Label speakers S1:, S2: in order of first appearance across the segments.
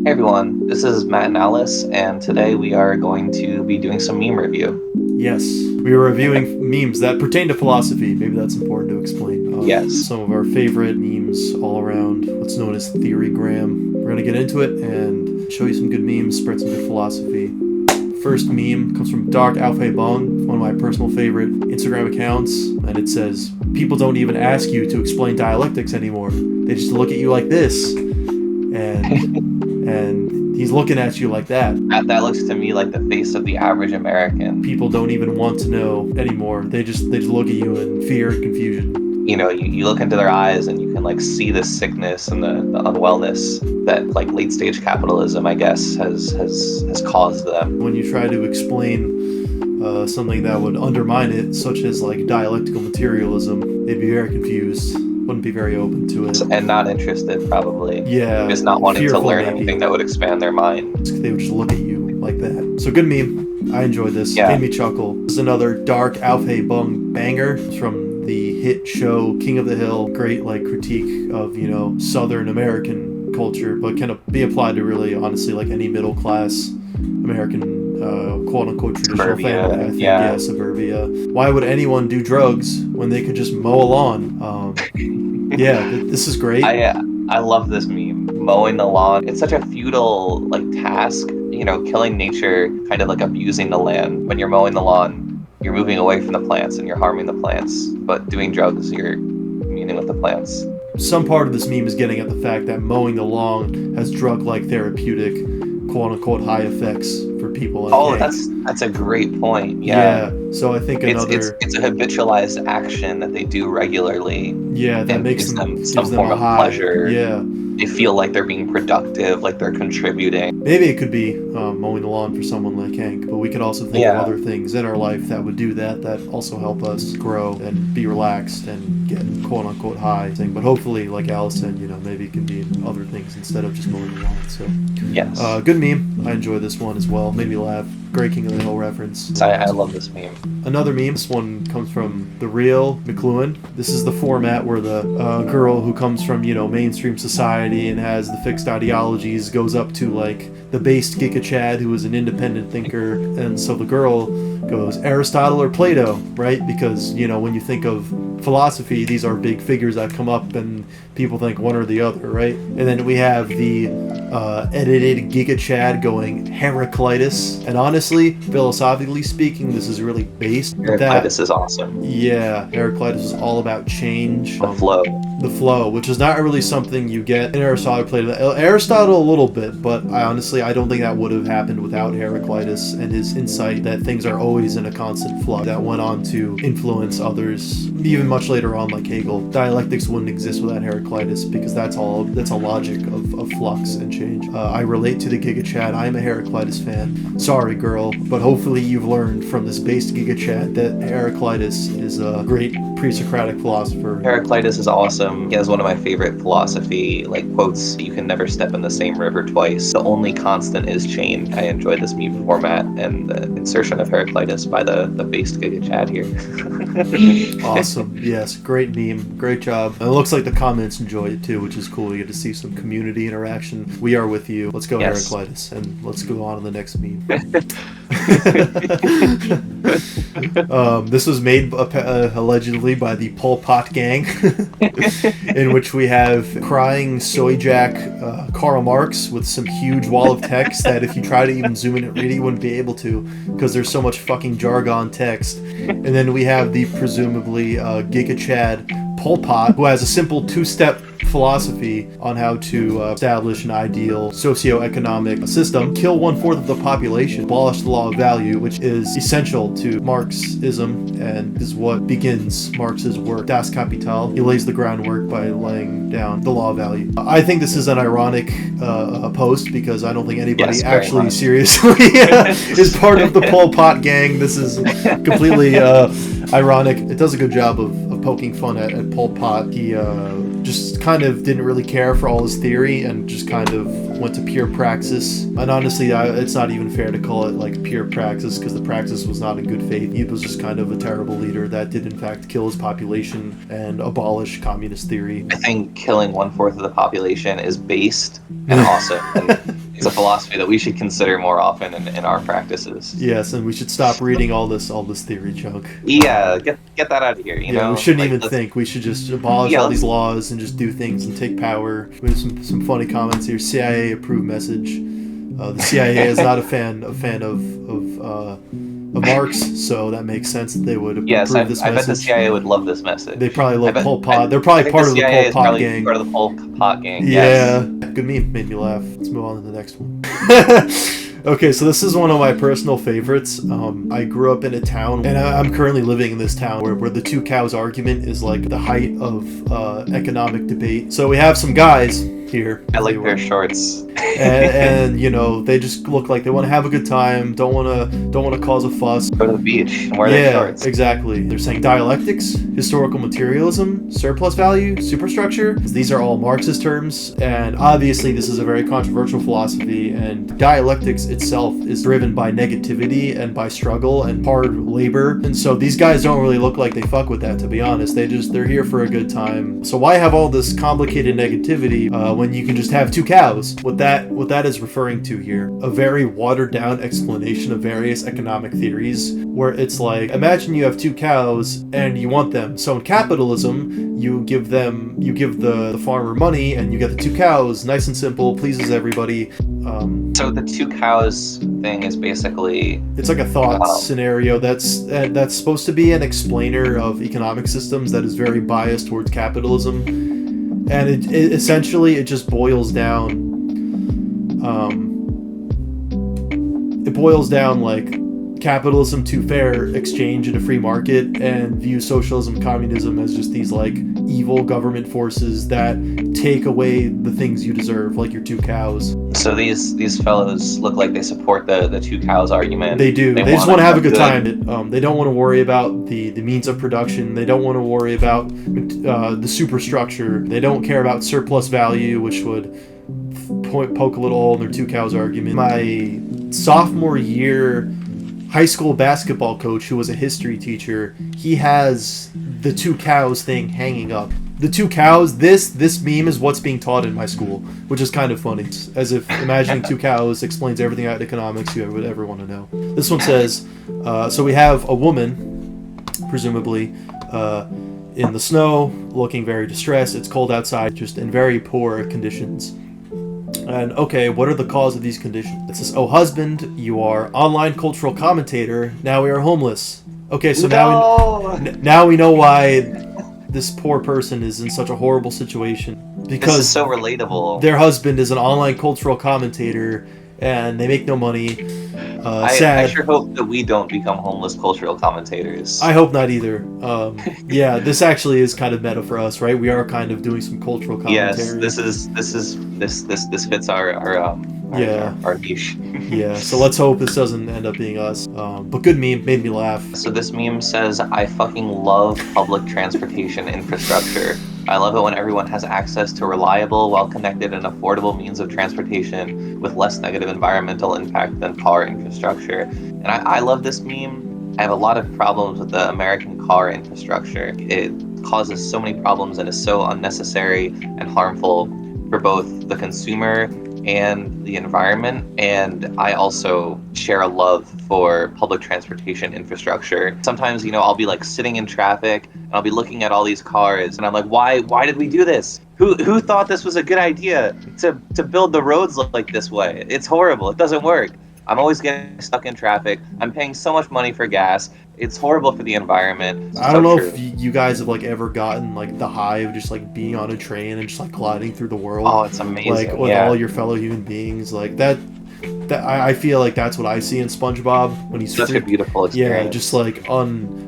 S1: Hey everyone, this is Matt and Alice, and today we are going to be doing some meme review.
S2: Yes, we were reviewing memes that pertain to philosophy. Maybe that's important to explain.
S1: Yes.
S2: Some of our favorite memes all around what's known as Theorygram. We're going to get into it and show you some good memes, spread some good philosophy. First meme comes from Dark Alpha Bong, one of my personal favorite Instagram accounts, and it says, "People don't even ask you to explain dialectics anymore. They just look at you like this." And he's looking at you like that.
S1: That looks to me like the face of the average American.
S2: People don't even want to know anymore. They just look at you in fear and confusion.
S1: You know, you look into their eyes and you can like see the sickness and the unwellness that like late stage capitalism, I guess, has caused them.
S2: When you try to explain something that would undermine it, such as like dialectical materialism, they'd be very confused. Wouldn't be very open to it.
S1: And not interested, probably.
S2: Yeah.
S1: Just not wanting to learn
S2: maybe.
S1: anything that would expand their mind.
S2: They would just look at you like that. So good meme. I enjoyed this.
S1: Yeah.
S2: Made me chuckle. This is another Dark Alpha Bung banger from the hit show King of the Hill. Great like critique of, Southern American culture, but can be applied to really honestly like any middle class American quote unquote traditional
S1: Suburbia,
S2: family. I think
S1: yeah.
S2: Suburbia. Why would anyone do drugs when they could just mow a lawn? Yeah, this is great.
S1: I love this meme. Mowing the lawn. It's such a futile like task. Killing nature, kind of like abusing the land. When you're mowing the lawn, you're moving away from the plants and you're harming the plants. But doing drugs, you're communing with the plants.
S2: Some part of this meme is getting at the fact that mowing the lawn has drug-like therapeutic, quote-unquote, high effects for people.
S1: Oh, that's a great point. Yeah.
S2: So I think another...
S1: It's a habitualized action that they do regularly.
S2: Yeah, that
S1: makes
S2: them
S1: some form of
S2: high.
S1: pleasure.
S2: Yeah.
S1: They feel like they're being productive, like they're contributing.
S2: Maybe it could be mowing the lawn for someone like Hank, but we could also think of other things in our life that would do that also help us grow and be relaxed and get quote-unquote high. But hopefully, like Alice said, maybe it can be other things instead of just mowing the lawn. So,
S1: yes.
S2: Good meme. I enjoy this one as well. Made me laugh. Great King of the Hill reference.
S1: I love this meme.
S2: Another meme. This one comes from The Real McLuhan. This is the format where the girl who comes from, mainstream society and has the fixed ideologies goes up to, like, the based Giga Chad, who is an independent thinker. And so the girl goes, Aristotle or Plato, right? Because, when you think of philosophy, these are big figures that come up and people think one or the other, right? And then we have the edited Giga Chad going Heraclitus. And honestly, philosophically speaking, this is really based.
S1: Heraclitus is awesome.
S2: Yeah, Heraclitus is all about change.
S1: The
S2: flow, which is not really something you get in Aristotle or Plato. Aristotle a little bit, but I don't think that would have happened without Heraclitus and his insight that things are always in a constant flux. That went on to influence others, even much later on, like Hegel. Dialectics wouldn't exist without Heraclitus because that's a logic of flux and change. I relate to the Giga Chad. I'm a Heraclitus fan. Sorry, girl, but hopefully you've learned from this based Giga Chad that Heraclitus is a great pre-Socratic philosopher.
S1: Heraclitus is awesome. He has one of my favorite philosophy quotes. You can never step in the same river twice. The only constant is change. I enjoy this meme format and the insertion of Heraclitus by the based Giga Chad here.
S2: Awesome. Yes, great meme. Great job. And it looks like the comments enjoy it too, which is cool. You get to see some community interaction. We are with you. Let's go, yes. Heraclitus, and let's go on to the next meme. This was made allegedly by the Pol Pot gang, in which we have crying soy jack Karl Marx with some huge wall of text that if you try to even zoom in and read it, you wouldn't be able to because there's so much fucking jargon text. And then we have the presumably Giga Chad Pol Pot, who has a simple two-step philosophy on how to establish an ideal socio-economic system, kill 1/4 of the population, abolish the law of value, which is essential to Marxism and is what begins Marx's work, Das Kapital. He lays the groundwork by laying down the law of value. I think this is an ironic post because I don't think anybody actually seriously is part of the Pol Pot gang. This is completely ironic. It does a good job of poking fun at Pol Pot. He just kind of didn't really care for all his theory and just kind of went to pure praxis. And honestly, it's not even fair to call it like pure praxis because the praxis was not in good faith. He was just kind of a terrible leader that did in fact kill his population and abolish communist theory.
S1: I think killing 1/4 of the population is based and awesome. It's a philosophy that we should consider more often in our practices.
S2: Yes, and we should stop reading all this theory junk.
S1: Yeah, get that out of here. You
S2: Yeah,
S1: know,
S2: we shouldn't
S1: like,
S2: even think. We should just abolish
S1: Yeah,
S2: all these laws and just do things and take power. We have some funny comments here. CIA approved message. The CIA is not a fan of Marx, so that makes sense that they would
S1: Yes,
S2: approve this
S1: I bet the
S2: message.
S1: CIA would love this message.
S2: They probably
S1: I
S2: love
S1: bet-
S2: Pol Pot.
S1: I-
S2: They're
S1: I
S2: probably
S1: think
S2: part
S1: the
S2: of the
S1: CIA
S2: Pol
S1: is
S2: Pot
S1: probably
S2: gang.
S1: part of the Pol Pot gang.
S2: Yeah,
S1: Yes.
S2: good meme. Made me laugh. Let's move on to the next one. Okay, so this is one of my personal favorites. I grew up in a town, and I'm currently living in this town where the two cows argument is like the height of economic debate. So we have some guys here.
S1: I like their shorts.
S2: and you know, they just look like they want to have a good time, don't want to cause a fuss.
S1: Go to the beach and wear their shorts.
S2: Exactly. They're saying dialectics, historical materialism, surplus value, superstructure. These are all Marxist terms, and obviously this is a very controversial philosophy, and dialectics itself is driven by negativity and by struggle and hard labor. And so these guys don't really look like they fuck with that, to be honest. They're here for a good time. So why have all this complicated negativity when you can just have two cows? What that is referring to here, a very watered down explanation of various economic theories, where it's like, imagine you have two cows and you want them. So in capitalism, you give the farmer money and you get the two cows. Nice and simple, pleases everybody.
S1: So the two cows thing is basically
S2: It's like a thought scenario that's supposed to be an explainer of economic systems that is very biased towards capitalism, and it essentially just boils down. It boils down like capitalism to fair exchange and a free market, and view socialism, communism as just these like evil government forces that take away the things you deserve, like your two cows.
S1: So these fellows look like they support the two cows argument.
S2: They do. They just want to have a good time. They don't want to worry about the means of production. They don't want to worry about the superstructure. They don't care about surplus value, which would poke a little hole in their two cows argument. My sophomore year high school basketball coach, who was a history teacher, he has the two cows thing hanging up. The two cows, this meme is what's being taught in my school, which is kind of funny. It's as if imagining two cows explains everything about economics you would ever want to know. This one says, so we have a woman, presumably, in the snow, looking very distressed. It's cold outside, just in very poor conditions. And okay, what are the cause of these conditions? It says, oh husband, you are online cultural commentator. Now we are homeless. Okay, so now we know why this poor person is in such a horrible situation, because
S1: this is so relatable.
S2: Their husband is an online cultural commentator and they make no money. Sad.
S1: I sure hope that we don't become homeless cultural commentators.
S2: I hope not either. Yeah, this actually is kind of meta for us, right? We are kind of doing some cultural commentary.
S1: Yes, this fits our niche.
S2: Yeah, so let's hope this doesn't end up being us. But good meme, made me laugh.
S1: So this meme says, I fucking love public transportation infrastructure. I love it when everyone has access to reliable, well-connected, and affordable means of transportation with less negative environmental impact than car infrastructure. And I love this meme. I have a lot of problems with the American car infrastructure. It causes so many problems and is so unnecessary and harmful for both the consumer and the environment. And I also share a love for public transportation infrastructure. Sometimes, I'll be like sitting in traffic and I'll be looking at all these cars and I'm like, why did we do this? Who thought this was a good idea to build the roads like this way? It's horrible. It doesn't work. I'm always getting stuck in traffic. I'm paying so much money for gas. It's horrible for the environment.
S2: I don't know if you guys have ever gotten the high of just being on a train and just gliding through the world.
S1: Oh, it's amazing.
S2: With all your fellow human beings that. I feel like that's what I see in SpongeBob when he's
S1: such a beautiful experience.
S2: Yeah, just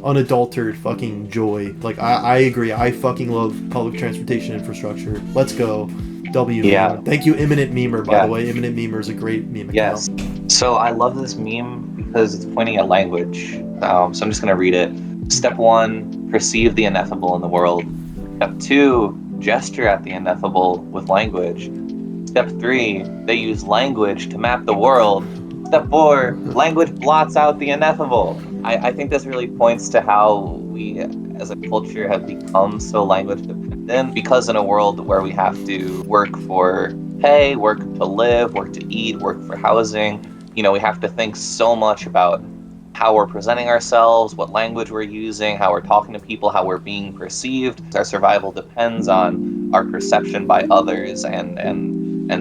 S2: unadulterated fucking joy. I agree. I fucking love public transportation infrastructure. Let's go. W.
S1: Yeah.
S2: Thank you, Imminent Memer, by the way. Imminent Memer is a great meme account.
S1: Yes. So I love this meme because it's pointing at language. So I'm just going to read it. Step 1, perceive the ineffable in the world. Step 2, gesture at the ineffable with language. Step 3, they use language to map the world. Step 4, language blots out the ineffable. I think this really points to how we as a culture have become so language dependent, because in a world where we have to work for pay, work to live, work to eat, work for housing. We have to think so much about how we're presenting ourselves, what language we're using, how we're talking to people, how we're being perceived. Our survival depends on our perception by others and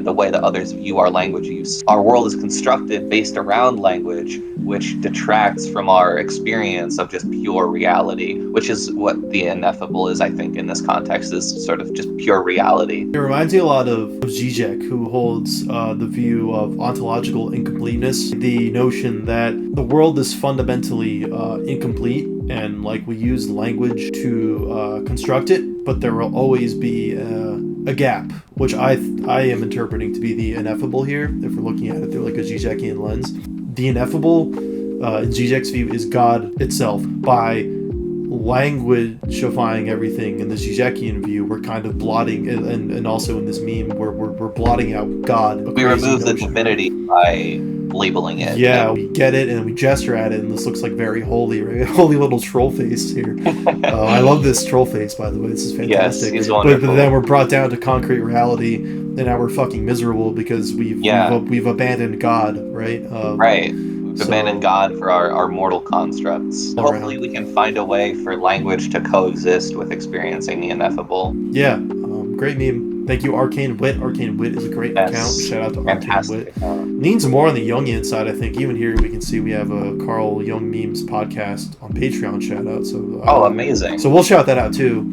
S1: the way that others view our language use. Our world is constructed based around language, which detracts from our experience of just pure reality, which is what the ineffable is, I think, in this context, is sort of just pure reality.
S2: It reminds me a lot of Zizek, who holds the view of ontological incompleteness, the notion that the world is fundamentally incomplete, and like we use language to construct it, but there will always be a gap, which I am interpreting to be the ineffable here, if we're looking at it through like a Zizekian lens. The ineffable, in Zizek's view, is God itself. By languagifying everything in the Zizekian view, we're kind of blotting, and also in this meme, we're blotting out God.
S1: We remove the divinity by labeling it.
S2: Yeah, we get it and we gesture at it, and this looks like very holy, right? Holy little troll face here. I love this troll face, by the way. This is fantastic.
S1: Yes, he's wonderful.
S2: But then we're brought down to concrete reality, and now we're fucking miserable because we've abandoned God, right?
S1: Right. We've abandoned God for our mortal constructs. Hopefully we can find a way for language to coexist with experiencing the ineffable.
S2: Yeah, great meme. Thank you, Arcane Wit. Arcane Wit is a great account. Shout out to Arcane Wit. Leans more on the Jungian side, I think. Even here we can see we have a Carl Jung Memes podcast on Patreon. Shout out. So
S1: amazing.
S2: So we'll shout that out too.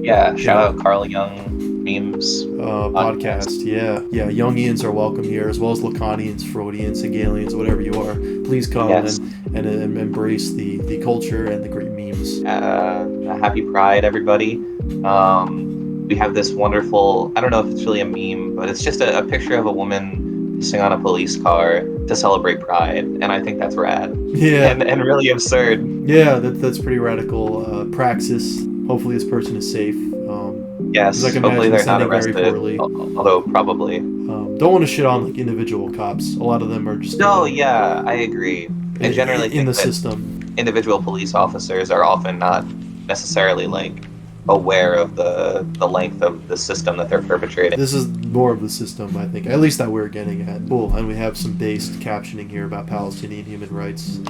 S1: Shout out Carl Jung Memes
S2: podcast. Yeah, Jungians are welcome here, as well as Lacanians, Freudians, Hegelians, whatever you are. Please come and embrace the culture and the great memes.
S1: Happy Pride, everybody. We have this wonderful, I don't know if it's really a meme, but it's just a picture of a woman sitting on a police car to celebrate Pride, and I think that's rad.
S2: Yeah.
S1: And really absurd.
S2: Yeah, that's pretty radical praxis. Hopefully this person is safe.
S1: Yes, hopefully they're not arrested,
S2: very poorly.
S1: Although probably.
S2: Don't want to shit on like individual cops. A lot of them are just...
S1: I agree. And generally
S2: in the system,
S1: individual police officers are often not necessarily like aware of the length of the system that they're perpetrating.
S2: This is more of the system, I think. At least that we're getting at. Cool. And we have some based captioning here about Palestinian human rights.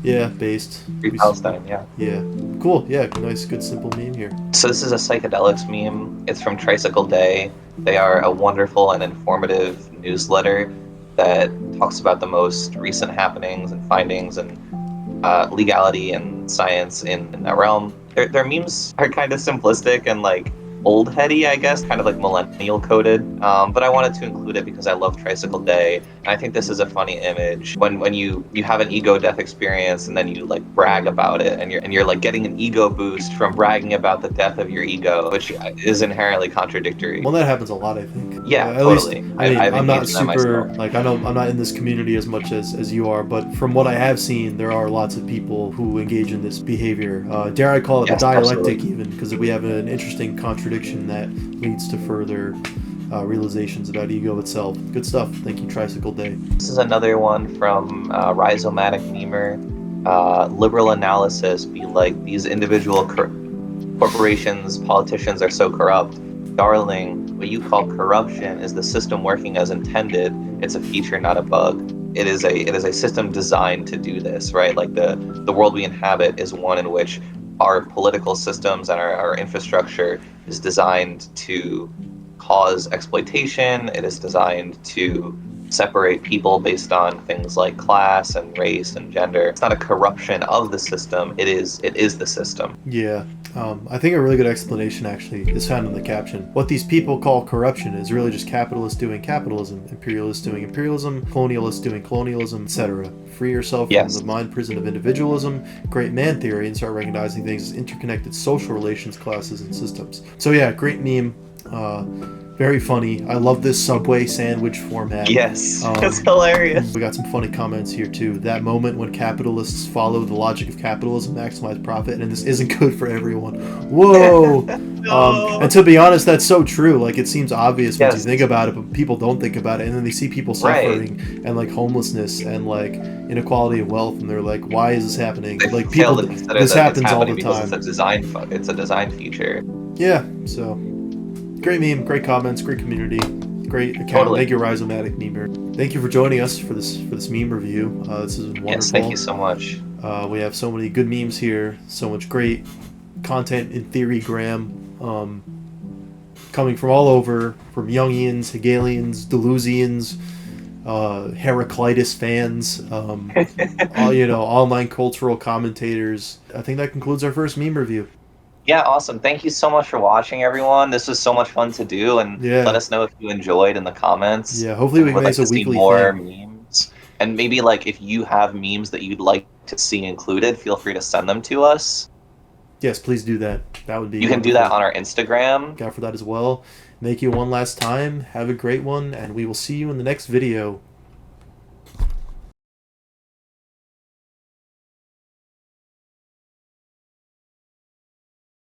S2: Yeah, based.
S1: Free Palestine, yeah.
S2: Yeah. Cool. Yeah, nice, good, simple meme here.
S1: So this is a psychedelics meme. It's from Tricycle Day. They are a wonderful and informative newsletter that talks about the most recent happenings and findings and legality and science in that realm. Their memes are kind of simplistic and like old heady, I guess, kind of like millennial coded. But I wanted to include it because I love Tricycle Day, and I think this is a funny image when you have an ego death experience and then you like brag about it, and you're like getting an ego boost from bragging about the death of your ego, which is inherently contradictory.
S2: Well, that happens a lot, I think.
S1: Yeah,
S2: at
S1: totally.
S2: Least, I'm not super like I know I'm not in this community as much as you are, but from what I have seen, there are lots of people who engage in this behavior. Dare I call it a dialectic, absolutely. Even because we have an interesting contradiction that leads to further realizations about ego itself. Good stuff. Thank you, Tricycle Day.
S1: This is another one from Rhizomatic Memer. Liberal analysis be like, these individual corporations, politicians are so corrupt. Darling, what you call corruption is the system working as intended. It's a feature, not a bug. It is a system designed to do this, right? Like the world we inhabit is one in which our political systems and our infrastructure is designed to cause exploitation. It is designed to separate people based on things like class and race and gender. It's not a corruption of the system. It is the system.
S2: Yeah. I think a really good explanation actually is found in the caption. What these people call corruption is really just capitalists doing capitalism, imperialists doing imperialism, colonialists doing colonialism, etc. Free yourself from the mind prison of individualism, great man theory, and start recognizing things as interconnected social relations, classes, and systems. So yeah, great meme. Very funny. I love this Subway sandwich format.
S1: Yes, it's hilarious.
S2: We got some funny comments here too. That moment when capitalists follow the logic of capitalism, maximize profit, and this isn't good for everyone. Whoa! No. And to be honest, that's so true. Like, it seems obvious once you think about it, but people don't think about it, and then they see people suffering and like homelessness and like inequality of wealth, and they're like, "Why is this happening?"
S1: They
S2: like, people, this happens all the time.
S1: It's a design feature.
S2: Yeah. So. Great meme, great comments, great community, Great account.
S1: Totally.
S2: Thank you, Rhizomatic Memer. Thank you for joining us for this meme review. This has been wonderful.
S1: Yes, thank you so much.
S2: We have so many good memes here, so much great content in Theorygram, coming from all over, from Jungians, Hegelians, Deleuzians, Heraclitus fans, online cultural commentators. I think that concludes our first meme review.
S1: Yeah, awesome. Thank you so much for watching, everyone. This was so much fun to do, and
S2: Yeah.
S1: let us know if you enjoyed in the comments.
S2: Yeah, hopefully we can
S1: would
S2: make
S1: like
S2: this
S1: to
S2: a
S1: see
S2: weekly
S1: more
S2: thing.
S1: memes. And maybe like if you have memes that you'd like to see included, feel free to send them to us.
S2: Yes, please do that. That would be
S1: You can
S2: wonderful.
S1: do that on our Instagram.
S2: Look out for that as well. Thank you one last time. Have a great one, and we will see you in the next video.